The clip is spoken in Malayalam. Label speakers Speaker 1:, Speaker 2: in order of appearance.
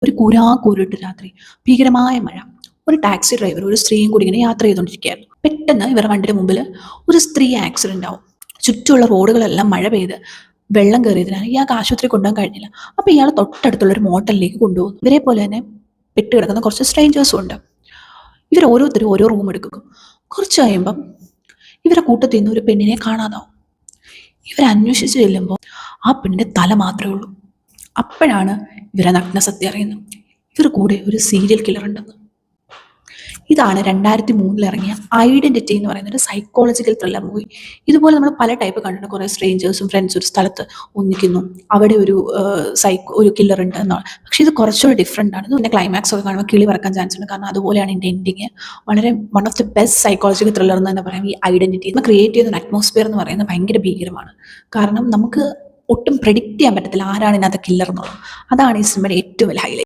Speaker 1: ഒരു കൂരിട്ട് രാത്രി ഭീകരമായ മഴ. ഒരു ടാക്സി ഡ്രൈവർ ഒരു സ്ത്രീയും കൂടി ഇങ്ങനെ യാത്ര ചെയ്തുകൊണ്ടിരിക്കുകയായിരുന്നു. പെട്ടെന്ന് ഇവരുടെ വണ്ടിയുടെ മുമ്പിൽ ഒരു സ്ത്രീ ആക്സിഡന്റ് ആവും. ചുറ്റുമുള്ള റോഡുകളെല്ലാം മഴ പെയ്ത് വെള്ളം കയറിയതിനാൽ ഇയാൾക്ക് ആശുപത്രി കൊണ്ടുപോകാൻ കഴിഞ്ഞില്ല. അപ്പോൾ ഇയാൾ തൊട്ടടുത്തുള്ള ഒരു മോട്ടലിലേക്ക് കൊണ്ടുപോകും. ഇവരെ പോലെ തന്നെ പെട്ടുകിടക്കുന്ന കുറച്ച് സ്ട്രേഞ്ചേഴ്സും ഉണ്ട്. ഇവർ ഓരോരുത്തരും ഓരോ റൂം എടുക്കും. കുറച്ച് കഴിയുമ്പം ഇവരെ കൂട്ടത്തിൽ നിന്ന് ഒരു പെണ്ണിനെ കാണാതാവും. ഇവർ അന്വേഷിച്ച് ചെല്ലുമ്പോൾ ആ പെണ്ണിൻ്റെ തല മാത്രമേ ഉള്ളൂ. അപ്പോഴാണ് ഇവരെ നഗ്നസത്യം അറിയുന്നത്. ഇവർ കൂടെ ഒരു സീരിയൽ കില്ലർ ഉണ്ടെന്ന്. ഇതാണ് 2003 ഇറങ്ങിയ ഐഡന്റിറ്റി എന്ന് പറയുന്ന ഒരു സൈക്കോളജിക്കൽ ത്രില്ലർ മൂവി. ഇതുപോലെ നമ്മൾ പല ടൈപ്പ് കണ്ടിട്ടുണ്ട്. കുറേ സ്ട്രേഞ്ചേഴ്സും ഫ്രണ്ട്സും ഒരു സ്ഥലത്ത് ഒന്നിക്കുന്നു, അവിടെ ഒരു കില്ലർ ഉണ്ട് എന്നാണ്. പക്ഷെ ഇത് കുറച്ചുകൂടി ഡിഫറെൻ്റ് ആണ്. ഇതിൻ്റെ ക്ലൈമാക്സ് ഒക്കെ കാണുമ്പോൾ കിളി പറക്കാൻ ചാൻസ് ഉണ്ട്. കാരണം അതുപോലെയാണ് ഇതിൻ്റെ എൻഡിങ്. വളരെ one of the best psychological thriller എന്ന് തന്നെ പറയാം ഈ ഐഡന്റിറ്റി. നമ്മൾ ക്രിയേറ്റ് ചെയ്യുന്ന അറ്റ്മോസ്ഫിയർ എന്ന് പറയുന്നത് ഭയങ്കര ഭീകരമാണ്. കാരണം നമുക്ക് ഒട്ടും പ്രെഡിക്റ്റ് ചെയ്യാൻ പറ്റത്തില്ല ആരാണ് ഇതിനകത്ത് കില്ലർ എന്നുള്ളത്. അതാണ് ഈ സിനിമയുടെ ഏറ്റവും വലിയ ഹൈലൈറ്റ്.